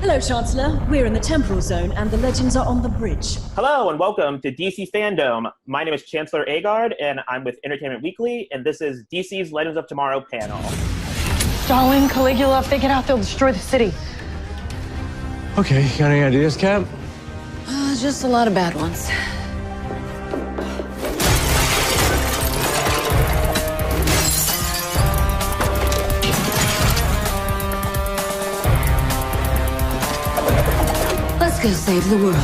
Hello, Chancellor. We're in the temporal zone, and the legends are on the bridge. Hello, and welcome to DC FanDome. My name is Chancellor Agard, and I'm with Entertainment Weekly, and this is DC's Legends of Tomorrow panel. Stalin, Caligula, if they get out, they'll destroy the city. Okay, got any ideas, Cap? Just a lot of bad ones. Let's go save the world.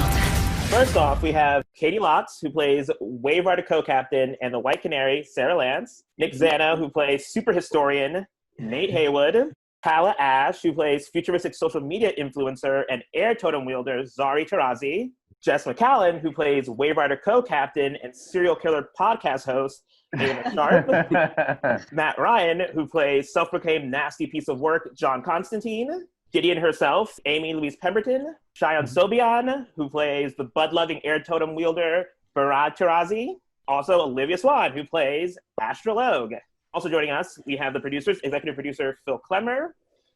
First off, we have Katie Lotz, who plays Wave Rider Co-Captain and the White Canary, Sarah Lance. Nick Zano, who plays Super Historian, Nate Haywood. Kala Ash, who plays futuristic social media influencer and air totem wielder, Zari Tarazi. Jess McCallan, who plays Wave Rider Co-Captain and serial killer podcast host, Ava Sharp. Matt Ryan, who plays self-proclaimed nasty piece of work, John Constantine. Gideon herself, Amy Louise Pemberton. Cheyenne Sobian, who plays the bud-loving air totem wielder, Barad Tarazi. Also, Olivia Swan, who plays Astrologue. Also joining us, we have the producers, executive producer Phil Klemmer,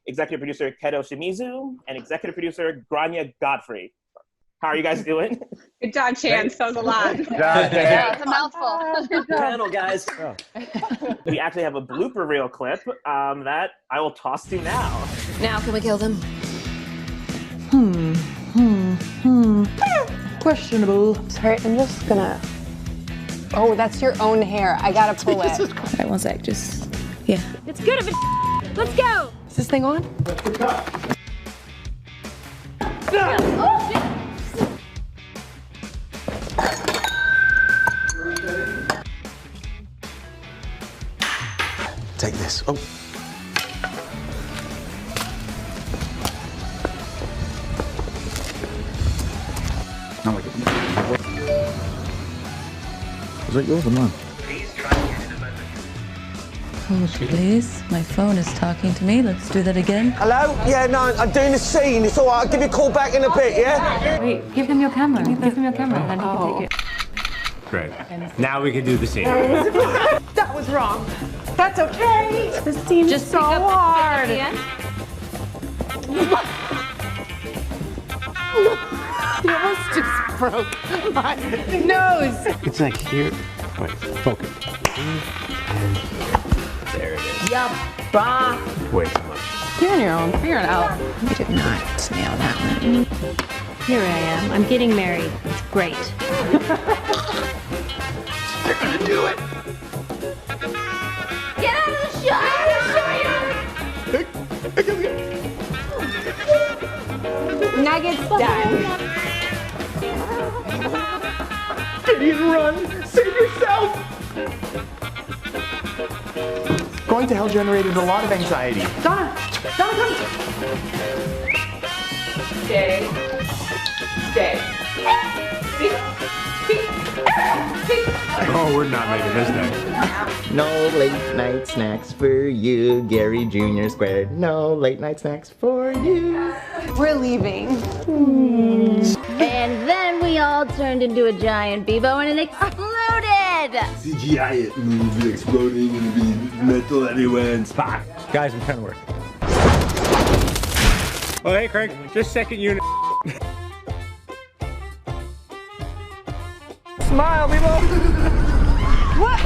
executive producer Keto Shimizu, and executive producer Grania Godfrey. How are you guys doing? Good job, Chance. That was a lot. Yeah, it's a mouthful. Good panel, guys. We actually have a blooper reel clip that I will toss to now. Now, can we kill them? Questionable. Sorry, I'm just gonna... Oh, that's your own hair. I gotta pull it. All right, one sec, just... Yeah. It's good of it. Let's go. Is this thing on? Take this. Oh. Not like it. Is that yours or mine? Please, my phone is talking to me. Let's do that again. Hello? Yeah, no, I'm doing a scene. It's all right. I'll give you a call back in a bit, yeah? Wait, give him your camera. Give him your camera, and then he can take it. Great. Now we can do the scene. That was wrong. That's okay. This scene is so hard. You almost just broke my nose. It's like here. Wait, focus. And there it is. Yup, bah. Way too much. You're on your own. Figure it out. You did not nail that one. Here I am. I'm getting married. It's great. They're gonna do it. Get out of the shot! Nuggets done. Gideon, run! Save yourself! Going to hell generated a lot of anxiety. Donna, come. Stay. Oh, we're not making this thing. No late night snacks for you, Gary Jr. Squared. No late night snacks for you. We're leaving. And then we all turned into a giant bevo and it exploded! CGI movie exploding and be metal everywhere and spark. Guys, I'm trying to work. Oh, hey, Craig. Just second unit. Smile, people! What?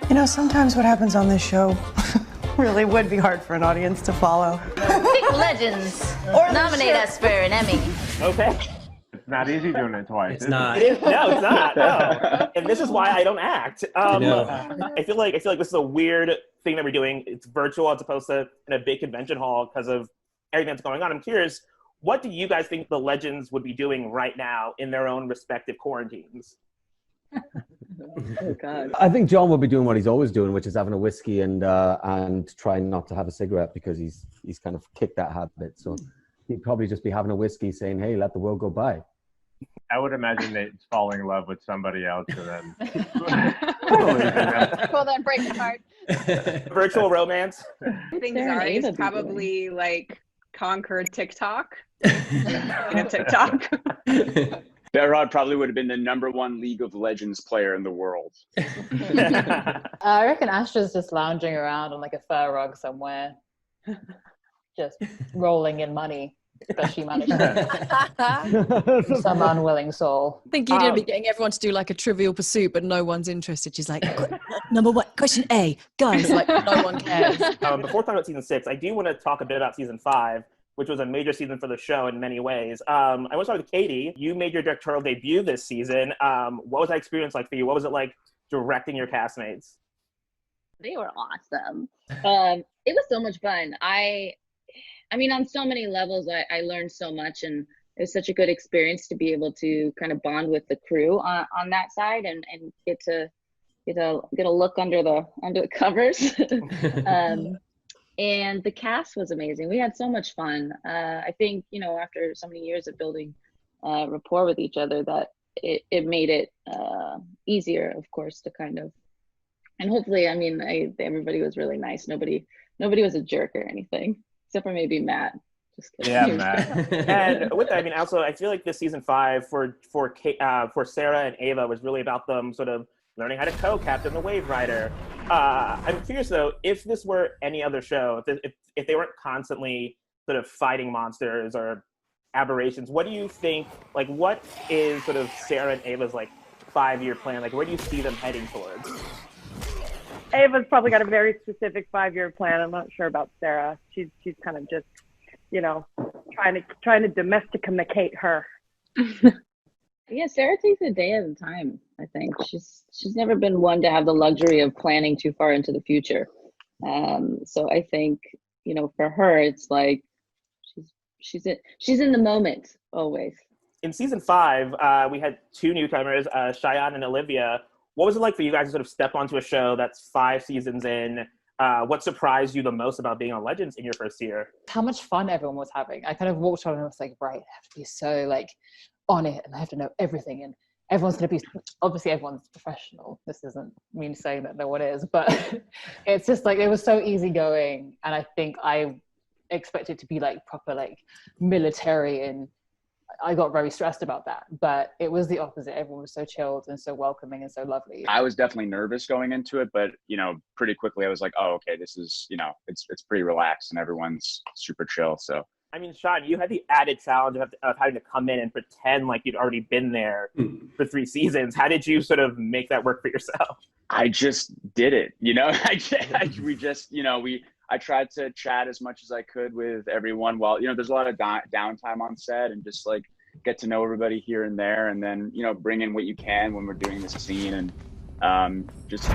You know, sometimes what happens on this show really would be hard for an audience to follow. Pick Legends. Or nominate us for an Emmy. Okay. It's not easy doing it twice. It's not. No, it's not. No. And this is why I don't act. I feel like this is a weird thing that we're doing. It's virtual as opposed to in a big convention hall because of everything that's going on. I'm curious, what do you guys think the Legends would be doing right now in their own respective quarantines? Oh, God. I think John will be doing what he's always doing, which is having a whiskey and trying not to have a cigarette because he's kind of kicked that habit. So he'd probably just be having a whiskey saying, hey, let the world go by. I would imagine Nate's falling in love with somebody else and then... Well, then break the heart. Virtual romance? I think Zari's probably like conquered TikTok. TikTok. Berhad probably would have been the #1 League of Legends player in the world. I reckon Astra's just lounging around on like a fur rug somewhere. Just rolling in money. but she managed to. Some unwilling soul. I think you'd be getting everyone to do like a Trivial Pursuit, but no one's interested. She's like, number one, question A, guys, like no one cares. Before talking about season 6, I do want to talk a bit about season 5, which was a major season for the show in many ways. I want to start with Katie. You made your directorial debut this season. What was that experience like for you? What was it like directing your castmates? They were awesome. It was so much fun. I mean, on so many levels, I learned so much, and it was such a good experience to be able to kind of bond with the crew on that side and get a look under the covers. And the cast was amazing. We had so much fun. I think, after so many years of building rapport with each other, that it made it easier, of course, to kind of, and hopefully, I mean, everybody was really nice. Nobody was a jerk or anything, except for maybe Matt. Just kidding. Yeah, Matt. And with that, I mean, also, I feel like this season 5 for Sarah and Ava was really about them sort of learning how to co-captain the Wave Rider. I'm curious, though, if this were any other show, if they weren't constantly sort of fighting monsters or aberrations, what do you think, like, what is sort of Sarah and Ava's, like, 5-year plan? Like, where do you see them heading towards? Ava's probably got a very specific 5-year plan. I'm not sure about Sarah. She's kind of just, trying to domesticate her. Yeah, Sarah takes a day at a time, I think. She's never been one to have the luxury of planning too far into the future. So I think, for her, it's like she's in the moment always. In season 5, we had 2 newcomers, Cheyenne and Olivia. What was it like for you guys to sort of step onto a show that's 5 seasons in? What surprised you the most about being on Legends in your first year? How much fun everyone was having. I kind of walked on and I was like, right, I have to be so on it, and I have to know everything, and everyone's going to be, obviously everyone's professional. This isn't me saying that no one is, but it's just it was so easygoing, and I think I expected to be proper military, and I got very stressed about that, but it was the opposite. Everyone was so chilled and so welcoming and so lovely. I was definitely nervous going into it, but pretty quickly I was like, oh, okay, this is, it's pretty relaxed and everyone's super chill. So I mean, Sean, you had the added challenge of having to come in and pretend like you'd already been there for 3 seasons. How did you sort of make that work for yourself? I just did it, I tried to chat as much as I could with everyone while, there's a lot of downtime on set, and just get to know everybody here and there, and then, bring in what you can when we're doing this scene, and just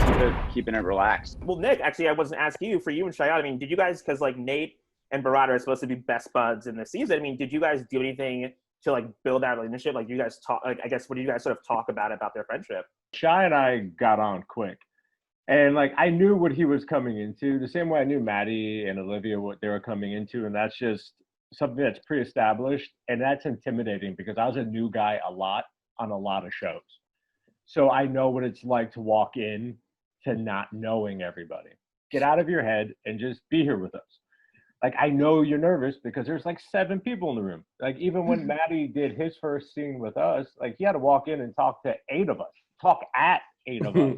keeping it relaxed. Well, Nick, actually, I wasn't asking you, for you and Cheyenne, I mean, did you guys, because Nate and Barada are supposed to be best buds in this season, I mean, did you guys do anything to build that relationship? You guys talk, I guess, what do you guys sort of talk about their friendship? Shy and I got on quick. And I knew what he was coming into, the same way I knew Maddie and Olivia what they were coming into, and that's just something that's pre-established, and that's intimidating because I was a new guy on a lot of shows. So I know what it's like to walk in to not knowing everybody. Get out of your head and just be here with us. I know you're nervous because there's 7 people in the room. Even when Maddie did his first scene with us, he had to walk in and talk to 8 of us, talk at 8 of us,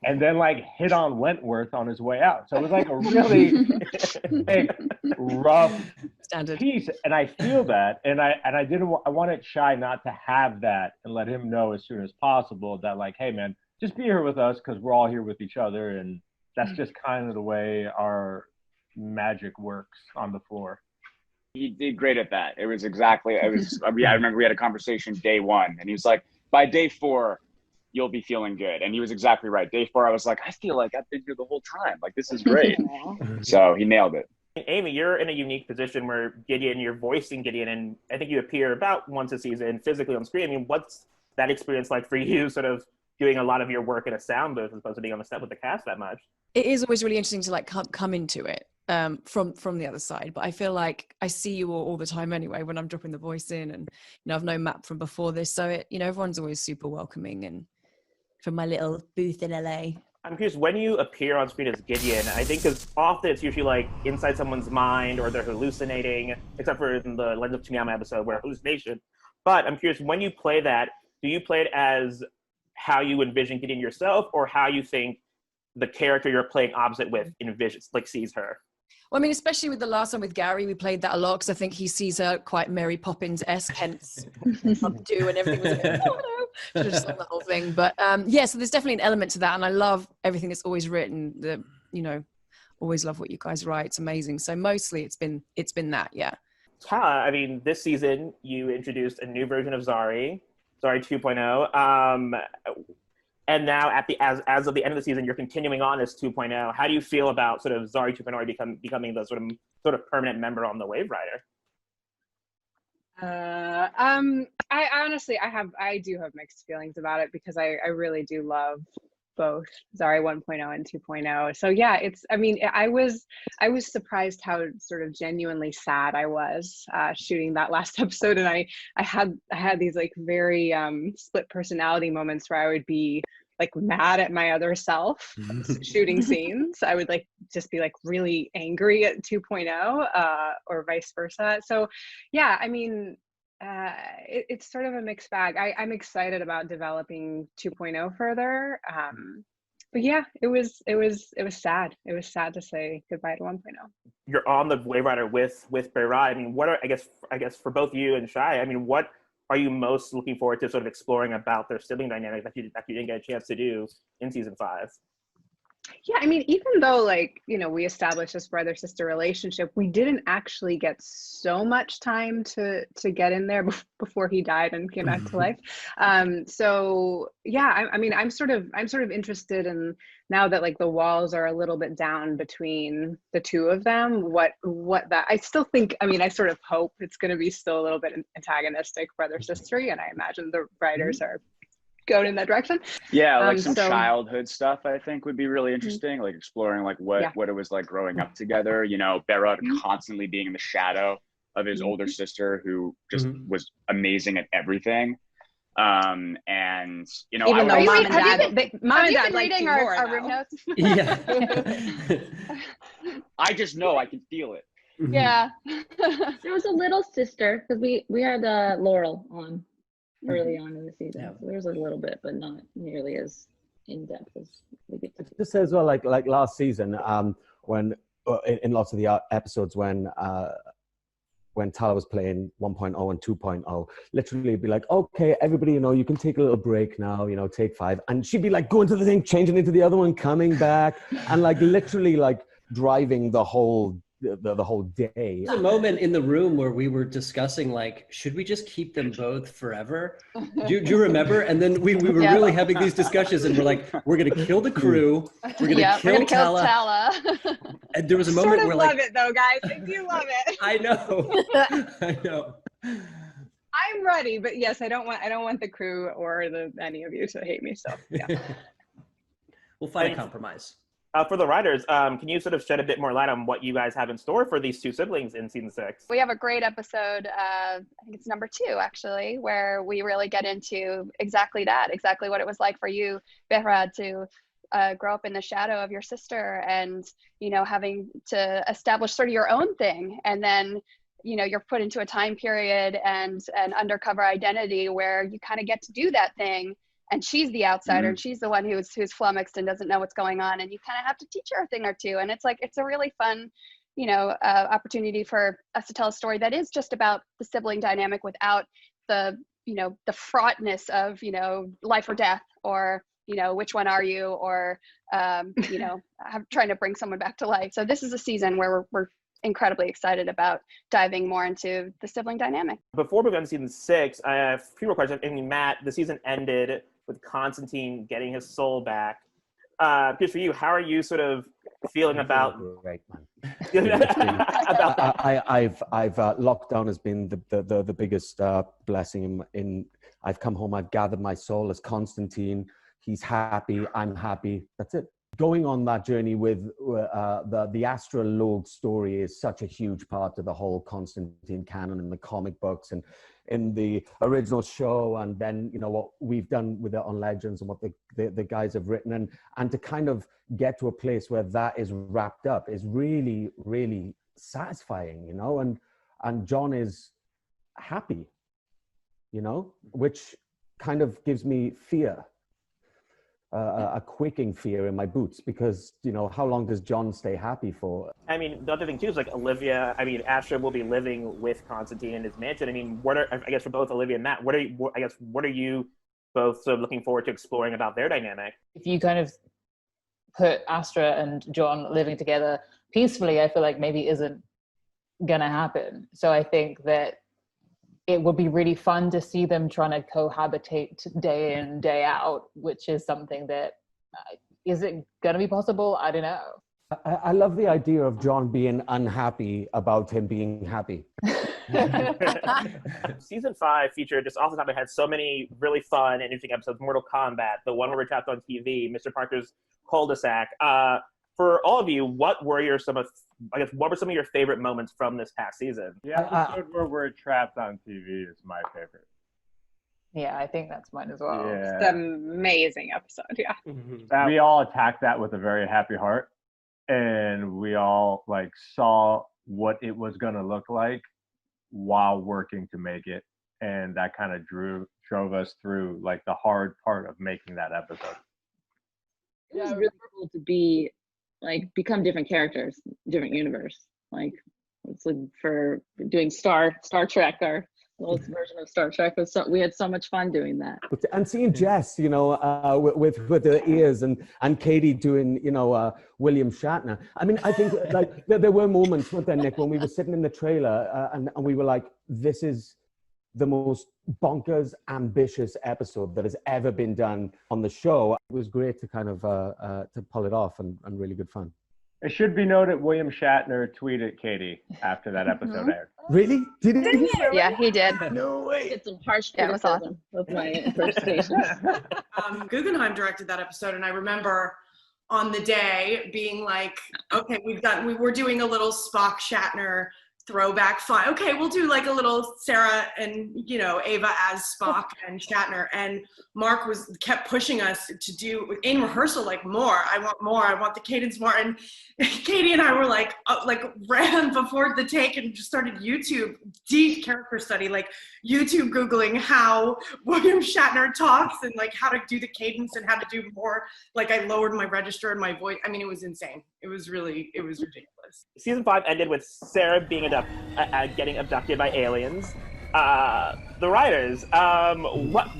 and then hit on Wentworth on his way out. So it was a really big, rough standard piece, and I feel that, and I wanted Shy not to have that, and let him know as soon as possible that hey man, just be here with us because we're all here with each other, and that's just kind of the way our magic works on the floor. He did great at that. I remember we had a conversation day 1, and he was like, by day 4 you'll be feeling good. And he was exactly right. Day 4 I was like, I feel like I've been here the whole time, this is great. So he nailed it. Amy, you're in a unique position where you're voicing Gideon, and I think you appear about once a season physically on screen. I mean, what's that experience like for you, sort of doing a lot of your work in a sound booth as opposed to being on the set with the cast that much? It is always really interesting to come into it from the other side, but I feel like I see you all the time anyway when I'm dropping the voice in, and I've known Matt from before this, so everyone's always super welcoming, and from my little booth in LA. I'm curious, when you appear on screen as Gideon, I think because often it's usually inside someone's mind, or they're hallucinating, except for in the Legend of Tsunyama episode where hallucination. But I'm curious, when you play that, do you play it as how you envision Gideon yourself, or how you think the character you're playing opposite with envisions, sees her? Well, I mean, especially with the last one with Gary, we played that a lot because I think he sees her quite Mary Poppins-esque, hence do and everything was a bit, oh no, should have just done the whole thing. But yeah, so there's definitely an element to that, and I love everything that's always written. Always love what you guys write. It's amazing. So mostly it's been that, yeah. I mean, this season you introduced a new version of Zari 2.0. And now as of the end of the season, you're continuing on as 2.0. How do you feel about sort of Zari 2.0 becoming the sort of permanent member on the Wave Rider? I honestly, I do have mixed feelings about it because I really do love both Zari 1.0 and 2.0. So yeah, I was surprised how sort of genuinely sad I was shooting that last episode, and I had these like very split personality moments where I would be like mad at my other self shooting scenes. I would like just be like really angry at 2.0 or vice versa. So yeah, I mean, it's sort of a mixed bag. I'm excited about developing 2.0 further. But yeah, it was sad. It was sad to say goodbye to 1.0. You're on the Wave Rider with Berat. I mean, what are, I guess for both you and Shai, I mean, what are you most looking forward to sort of exploring about their sibling dynamic that you didn't get a chance to do in season 5? Yeah, I mean, even though like, we established this brother-sister relationship, we didn't actually get so much time to get in there before he died and came back to life. So yeah, I mean, I'm sort of interested in, now that like the walls are a little bit down between the two of them, what that, I still think, I mean, I sort of hope it's going to be still a little bit antagonistic brother-sister, and I imagine the writers are going in that direction. Yeah, like some childhood stuff I think would be really interesting, like exploring like what it was like growing up together. Berat constantly being in the shadow of his older sister, who just was amazing at everything. And even though mom and dad like reading our room notes. Yeah. I just know I can feel it. Yeah. There was a little sister because we had Laurel on early on in the season. Yeah. So there's a little bit, but not nearly as in depth as we get to. Just as well, like last season, when in lots of the episodes when Tala was playing 1.0 and 2.0, literally be like, okay, everybody, you can take a little break now, take 5, and she'd be like going to the thing, changing into the other one, coming back, and like literally like driving the whole day. There's a moment in the room where we were discussing, like, should we just keep them both forever? Do you remember? And then we were really having these discussions, and we're like, we're going to kill the crew. We're going to kill Tala. And there was a moment where love it though, guys. I do love it. I know. I'm ready, but yes, I don't want the crew or any of you to hate me. So yeah. We'll find a compromise. For the writers, can you sort of shed a bit more light on what you guys have in store for these two siblings in season 6? We have a great episode, I think it's number 2 actually, where we really get into exactly what it was like for you, Behrad, to grow up in the shadow of your sister and, having to establish sort of your own thing. And then, you're put into a time period and an undercover identity where you kind of get to do that thing. And she's the outsider, and she's the one who's flummoxed and doesn't know what's going on, and you kind of have to teach her a thing or two. And it's like, it's a really fun, opportunity for us to tell a story that is just about the sibling dynamic without the, the fraughtness of, life or death, or, which one are you, or, trying to bring someone back to life. So this is a season where we're incredibly excited about diving more into the sibling dynamic. Before we go into season 6, I have a few more questions. I mean, Matt, the season ended with Constantine getting his soul back. Good for you. How are you sort of feeling about? Great, man. I've lockdown has been the biggest blessing in. I've come home. I've gathered my soul as Constantine. He's happy. I'm happy. That's it. Going on that journey with the astrologue story is such a huge part of the whole Constantine canon in the comic books and in the original show, and then what we've done with it on Legends and what the guys have written, and to kind of get to a place where that is wrapped up is really, really satisfying, and John is happy, which kind of gives me fear. a quaking fear in my boots because, you know, how long does John stay happy for? I mean, the other thing too is like Olivia. I mean, Astra will be living with Constantine in his mansion. I mean, I guess for both Olivia and Matt, what are you both sort of looking forward to exploring about their dynamic? If you kind of put Astra and John living together peacefully, I feel like maybe isn't gonna happen. So I think that it would be really fun to see them trying to cohabitate day in, day out, which is something that is it going to be possible? I don't know. I love the idea of John being unhappy about him being happy. Season 5 featured, just off the top of my head, so many really fun and interesting episodes. Mortal Kombat, the one where we're trapped on TV, Mr. Parker's cul-de-sac. For all of you, what were some of your favorite moments from this past season? The episode where we're trapped on TV is my favorite. Yeah, I think that's mine as well. Yeah. It's an amazing episode, yeah. We all attacked that with a very happy heart, and we all like saw what it was going to look like while working to make it, and that kind of drove us through like the hard part of making that episode. It was really cool to become different characters, different universe. Like it's like for doing Star Trek, our old version of Star Trek. We had so much fun doing that. And seeing Jess, you know, with the ears, and Katie doing, you know, William Shatner. I mean, I think like there were moments, weren't there, Nick, when we were sitting in the trailer and we were like, this is the most bonkers, ambitious episode that has ever been done on the show. It was great to kind of to pull it off and really good fun. It should be noted William Shatner tweeted Katie after that episode aired. Really? Did he? Yeah, he did. No way. It's some harsh criticism of my impersonation. Guggenheim directed that episode, and I remember on the day being like, okay, we were doing a little Spock Shatner throwback fun. Okay, we'll do like a little Sarah and, you know, Ava as Spock and Shatner. And Mark kept pushing us to do in rehearsal, like more. I want the cadence more. And Katie and I were like ran before the take and just started YouTube deep character study, like YouTube Googling how William Shatner talks and like how to do the cadence and how to do more. Like I lowered my register and my voice. I mean, it was insane. It was ridiculous. Season 5 ended with Sarah being getting abducted by aliens. The writers,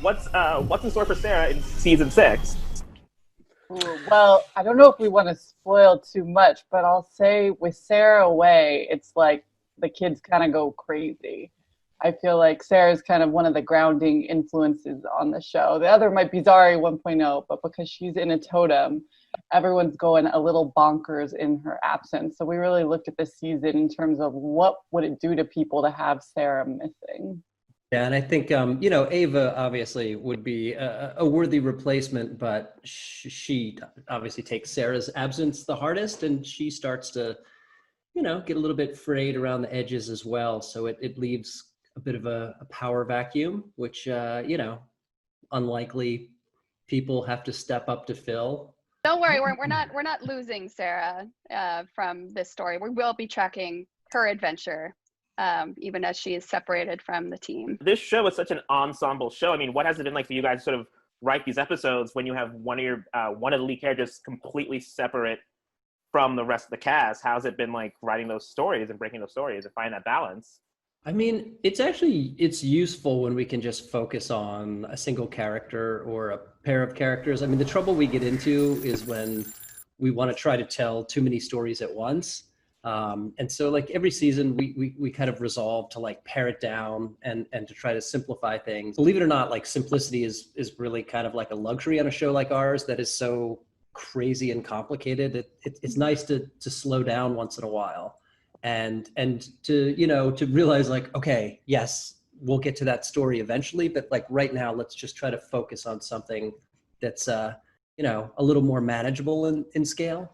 what's in store for Sarah in season 6? Well, I don't know if we want to spoil too much, but I'll say with Sarah away, it's like the kids kind of go crazy. I feel like Sarah's kind of one of the grounding influences on the show. The other might be Zari 1.0, but because she's in a totem, everyone's going a little bonkers in her absence. So we really looked at this season in terms of what would it do to people to have Sarah missing. Yeah, and I think, you know, Ava obviously would be a worthy replacement, but she obviously takes Sarah's absence the hardest, and she starts to, you know, get a little bit frayed around the edges as well. So it leaves a bit of a power vacuum, which, you know, unlikely people have to step up to fill. Don't worry, we're not losing Sarah from this story. We will be tracking her adventure. Even as she is separated from the team. This show is such an ensemble show. I mean, what has it been like for you guys to sort of write these episodes when you have one of the lead characters completely separate from the rest of the cast? How's it been like writing those stories and breaking those stories and finding that balance? I mean, it's useful when we can just focus on a single character or a pair of characters. I mean, the trouble we get into is when we want to try to tell too many stories at once. And so like every season we kind of resolve to like pare it down and to try to simplify things. Believe it or not, like simplicity is really kind of like a luxury on a show like ours that is so crazy and complicated. It's nice to slow down once in a while and to, you know, to realize like, okay, yes, we'll get to that story eventually, but like right now, let's just try to focus on something that's, you know, a little more manageable in scale.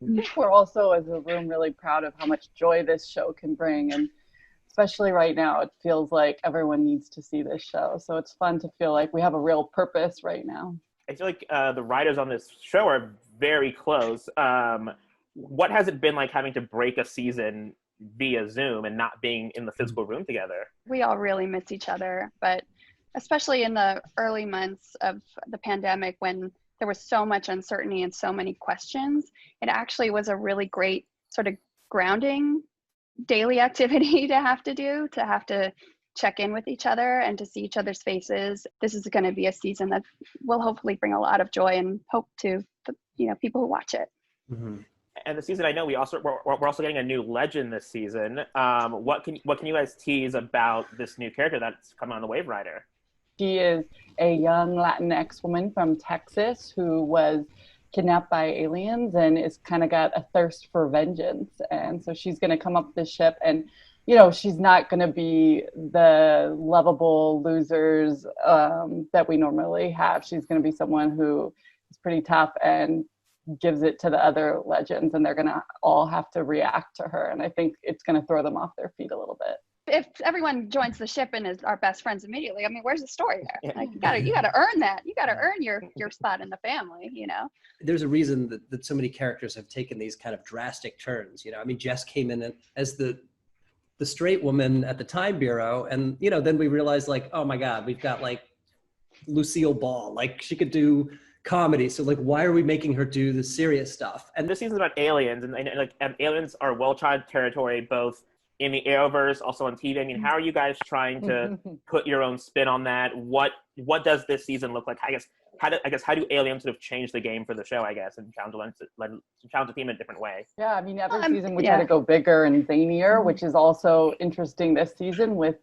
I think we're also, as a room, really proud of how much joy this show can bring. And especially right now, it feels like everyone needs to see this show. So it's fun to feel like we have a real purpose right now. I feel like the writers on this show are very close. What has it been like having to break a season via Zoom and not being in the physical room together? We all really miss each other, but especially in the early months of the pandemic when there was so much uncertainty and so many questions, it actually was a really great sort of grounding daily activity to have to check in with each other and to see each other's faces. This is going to be a season that will hopefully bring a lot of joy and hope to people who watch it. Mm-hmm. And the season, I know we're also getting a new legend this season. What can you guys tease about this new character that's coming on the Wave Rider? She is a young Latinx woman from Texas who was kidnapped by aliens and is kind of got a thirst for vengeance. And so she's going to come up this ship, and she's not going to be the lovable losers that we normally have. She's going to be someone who is pretty tough and gives it to the other legends, and they're going to all have to react to her. And I think it's going to throw them off their feet a little bit. If everyone joins the ship and is our best friends immediately, I mean, where's the story there? Like, you gotta earn that. You gotta earn your spot in the family, There's a reason that so many characters have taken these kind of drastic turns. I mean, Jess came in as the straight woman at the Time Bureau, and then we realized, like, oh my God, we've got like Lucille Ball, like she could do comedy. So like, why are we making her do the serious stuff? And this season's about aliens, and aliens are well-tried territory, both in the Arrowverse, also on TV. I mean, how are you guys trying to put your own spin on that? What does this season look like? I guess how do aliens sort of change the game for the show? I guess, and challenge the theme in a different way. Yeah, I mean, every season we try to go bigger and zanier, which is also interesting this season with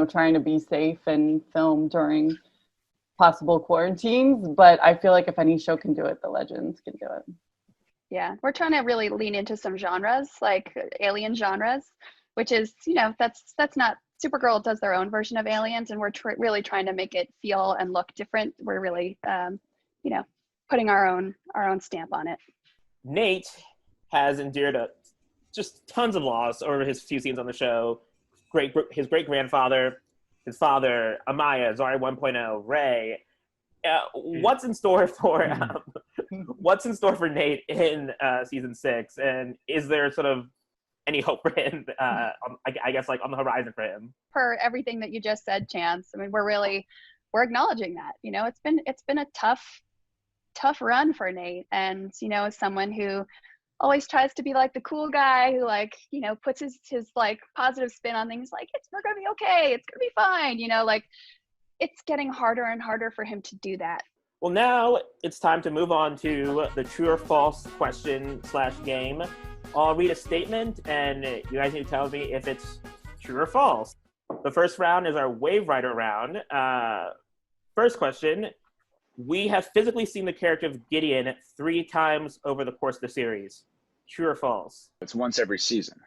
trying to be safe and film during possible quarantines. But I feel like if any show can do it, the Legends can do it. Yeah, we're trying to really lean into some genres, like alien genres, which is, that's not, Supergirl does their own version of aliens, and we're really trying to make it feel and look different. We're really, putting our own stamp on it. Nate has endured just tons of loss over his few scenes on the show. His great-grandfather, his father, Amaya, Zari 1.0, Ray. What's in store for Nate in season 6? And is there sort of any hope for him, I guess, like on the horizon for him? For everything that you just said, Chance, I mean, we're acknowledging that, it's been a tough run for Nate. And, as someone who always tries to be like the cool guy who puts his like positive spin on things, like, we're going to be okay. It's going to be fine. It's getting harder and harder for him to do that. Well, now it's time to move on to the true or false question/game. I'll read a statement, and you guys need to tell me if it's true or false. The first round is our Wave Rider round. First question: we have physically seen the character of Gideon 3 times over the course of the series. True or false? It's once every season.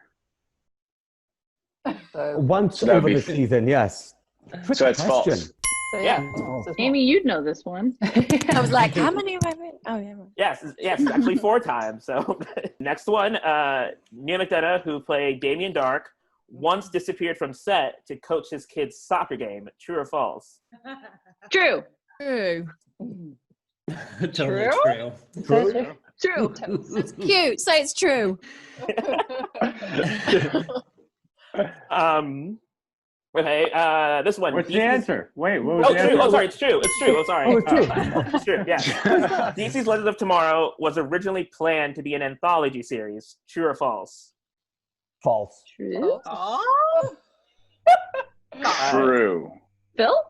Once over the season, yes. So it's false. So, yeah. Amy, you'd know this one. I was like, how many have I read? Oh, yeah. Yes, it's actually 4 times. So next one, Neil McDonough, who played Damien Dark, once disappeared from set to coach his kid's soccer game. True or false? True. True. Totally true. True. It's cute. Say it's true. Okay, this one. What's the answer? Wait, what was Oh, the true. answer? Oh, sorry, it's true. It's true. Oh, sorry. Oh, it's true. It's true, yeah. DC's Legends of Tomorrow was originally planned to be an anthology series. True or false? False. True. Oh. True. Phil?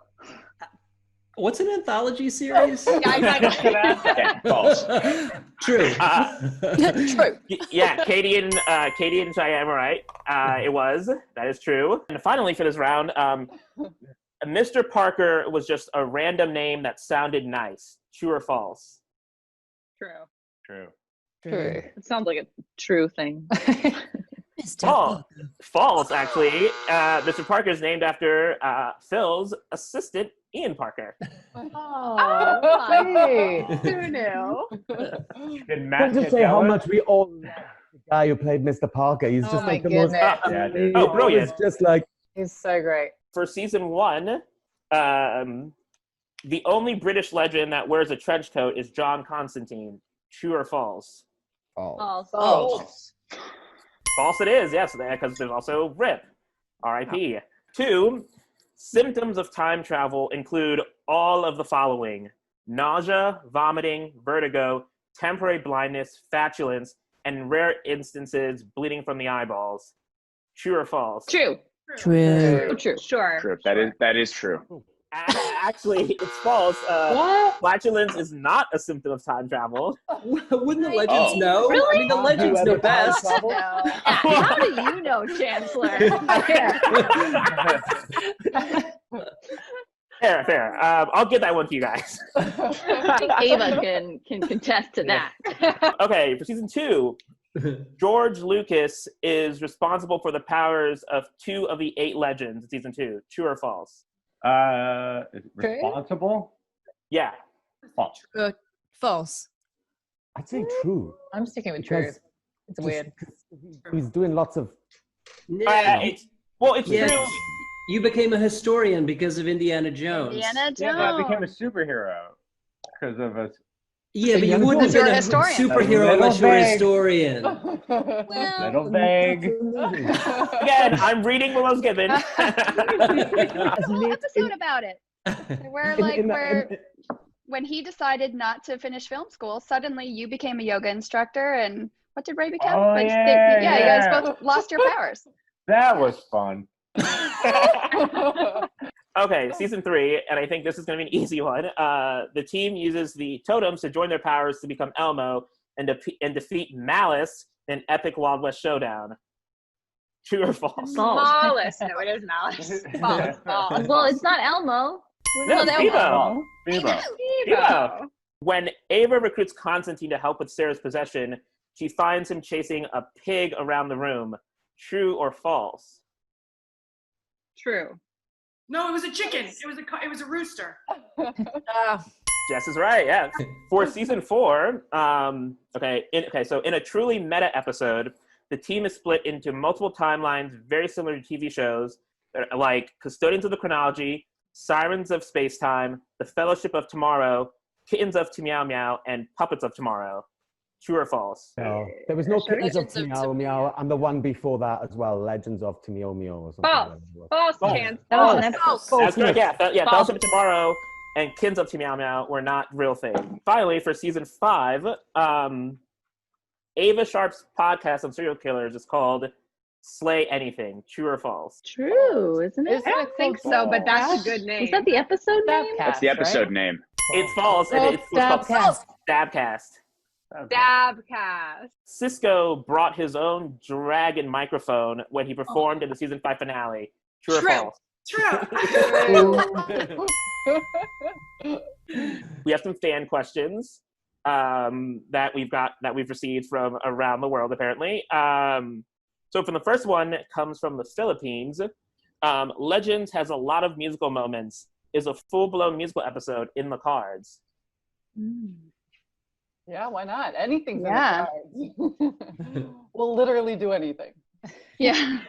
What's an anthology series? Okay, false. True. True. Yeah, Katie and Cheyenne were right. It was. That is true. And finally, for this round, Mr. Parker was just a random name that sounded nice. True or false? True. True. True. It sounds like a true thing. False, actually. Mr. Parker is named after Phil's assistant, Ian Parker. Who knew? Did Matt Just to say how much we all love the guy who played Mr. Parker. He's just like the most. Brilliant! It's just like he's so great. For season 1, the only British legend that wears a trench coat is John Constantine. True or false? False. False. False it is, yes, because there's also Rip, R.I.P. 2, symptoms of time travel include all of the following: nausea, vomiting, vertigo, temporary blindness, flatulence, and in rare instances, bleeding from the eyeballs. True or false? True. True. True. Sure. True. That is true. Actually, it's false. What? Flatulence is not a symptom of time travel. Wouldn't the legends Oh. know? Really? I mean, the legends know best. No. How do you know, Chancellor? Fair. I'll give that one to you guys. I think Ava can contest to that. Okay, for season 2, George Lucas is responsible for the powers of 2 of the 8 legends in season 2. True or false? Responsible? Yeah. False. False. I'd say true. I'm sticking with true. Because It's weird. He's doing lots of. It's Yes. true. You became a historian because of Indiana Jones. Indiana Yeah, but I Jones. became a superhero because of us. Yeah, but you wouldn't have You're been a a historian. superhero unless you're a historian. Little vague. Again, I'm reading what I was given. There's a whole episode about it. Where when he decided not to finish film school, suddenly you became a yoga instructor, and what did Ray become? Oh, You yeah. guys both lost your powers. That was fun. Okay, season 3, and I think this is going to be an easy one. The team uses the totems to join their powers to become Elmo and defeat Malice in an epic Wild West showdown. True or false? Malice. No, it is Malice. False. Well, it's not Elmo. No, It's Bebo. Bebo. Bebo. When Ava recruits Constantine to help with Sarah's possession, she finds him chasing a pig around the room. True or false? True. No, it was a chicken. It was a rooster. Jess is right, yeah. For season 4, so in a truly meta episode, the team is split into multiple timelines very similar to TV shows like Custodians of the Chronology, Sirens of Spacetime, The Fellowship of Tomorrow, Kittens of Meow Meow, and Puppets of Tomorrow. True or false? No, there was no Kittens of Legends of Meow Meow, and the one before that as well, Legends of Meow Meow or something. False. False. Chance. That was an episode. That's correct, yeah. Fellowship of Tomorrow and Kittens of Meow Meow were not real things. Finally, for season 5, Ava Sharp's podcast on serial killers is called Slay Anything. True or false? True, isn't it? I don't think so, but that's a good name. Is that the episode name? That's the episode name. It's false. It's called Stabcast. Stabcast. Cisco brought his own dragon microphone when he performed in the season 5 finale. True or false? True. We have some fan questions that we've received from around the world apparently. So from the first one, it comes from the Philippines. Legends has a lot of musical moments. Is a full-blown musical episode in the cards? Yeah, why not? Anything's Yeah. in the cards. We'll literally do anything. Yeah.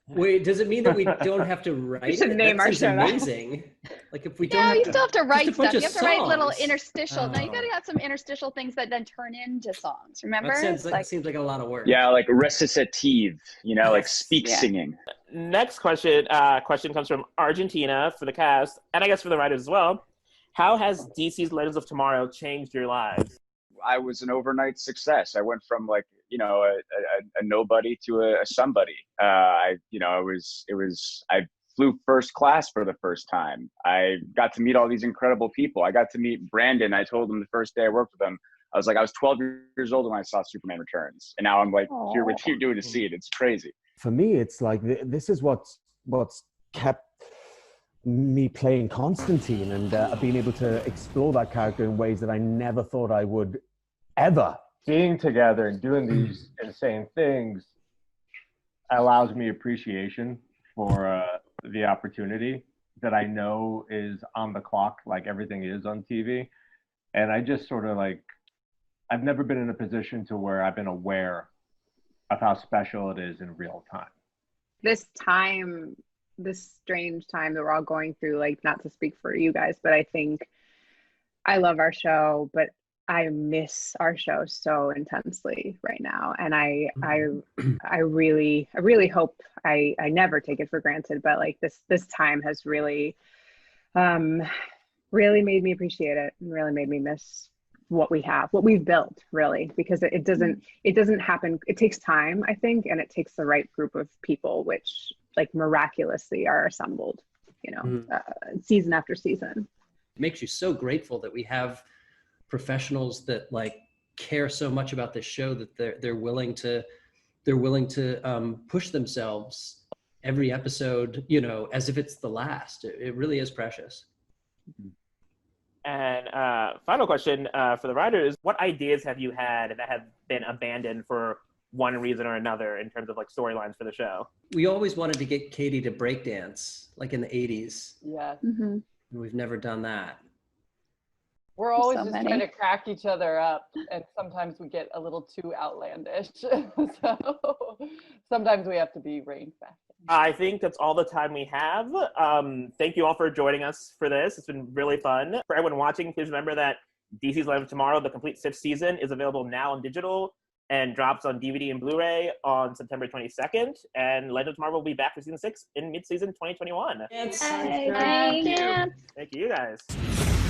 Wait, does it mean that we don't have to write should it? name That our seems show that. amazing. Like if we don't Yeah, have you to, still have to write just a bunch stuff. You of have to write little songs. interstitial. No, you Oh. gotta have some interstitial things that then turn into songs. Remember? That seems like a lot of work. Yeah, like recitative, like speak Yeah. singing. Next question comes from Argentina for the cast, and I guess for the writers as well. How has DC's Legends of Tomorrow changed your lives? I was an overnight success. I went from a nobody to a somebody. I flew first class for the first time. I got to meet all these incredible people. I got to meet Brandon. I told him the first day I worked with him, I was 12 years old when I saw Superman Returns. And now I'm here with you doing to see it. It's crazy. For me, it's like this is what's kept me playing Constantine and being able to explore that character in ways that I never thought I would ever. Being together and doing these insane things allows me appreciation for the opportunity that I know is on the clock, like everything is on TV. And I just sort of I've never been in a position to where I've been aware of how special it is in real time. This strange time that we're all going through, not to speak for you guys, but I think I love our show, but I miss our show so intensely right now. And I really hope I never take it for granted, but this time has really really made me appreciate it and really made me miss what we've built, really, because it doesn't happen. It takes time, I think, and it takes the right group of people, which like miraculously are assembled, season after season. It makes you so grateful that we have professionals that like care so much about this show that they're willing to push themselves every episode, as if it's the last. It really is precious. And final question for the writers: what ideas have you had that have been abandoned for one reason or another in terms of like storylines for the show? We always wanted to get Katie to breakdance, like in the 80s. Yeah. And we've never done that. We're always just trying to crack each other up, and sometimes we get a little too outlandish. So sometimes we have to be reined back. I think that's all the time we have. Thank you all for joining us for this. It's been really fun. For everyone watching, please remember that DC's Legend of Tomorrow, the complete 6th season, is available now on digital and drops on DVD and Blu-ray on September 22nd. And Legend of Tomorrow will be back for season 6 in mid-season 2021. Thank you. Thank you, guys.